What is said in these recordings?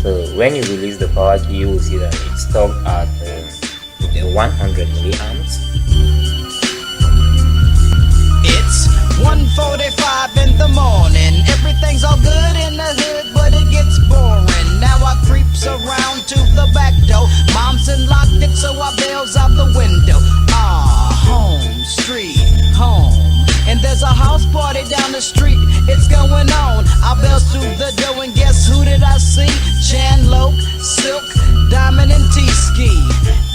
So when you release the power key, you will see that it's stopped at 100 milliamps. It's 1:45 in the morning. Everything's all good in the hood, but it gets boring. Now I creeps around to the back door. Mom's unlocked it, so I bails out the window. Home, street, home. And there's a house party down the street, it's going on. I bells through the door and guess who did I see? Chan-Lo, Silk, Diamond and T-Ski.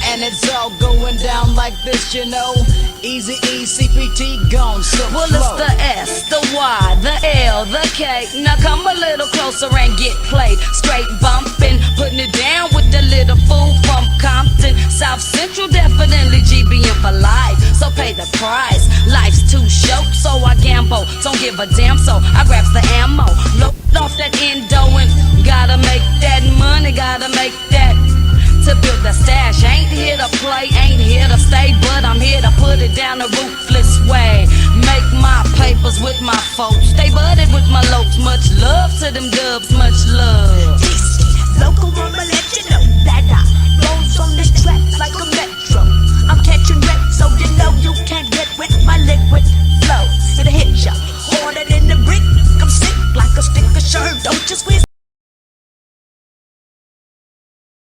And it's all going down like this, you know. Easy-E, CPT, gone, Silk Well, flow. it's the S, the Y, the L, the K. Now come a little closer and get played. Straight bumping, putting it down with the little fool from Compton. South Central, definitely GBM for life. So pay the price. Life's too short, so I gamble. Don't give a damn, so I grabs the ammo. Load off that endo and gotta make that money, gotta make that. To build a stash, ain't here to play, ain't here to stay, but I'm here to put it down a ruthless way. Make my papers with my folks, stay budded with my lokes. Much love to them dubs, much love.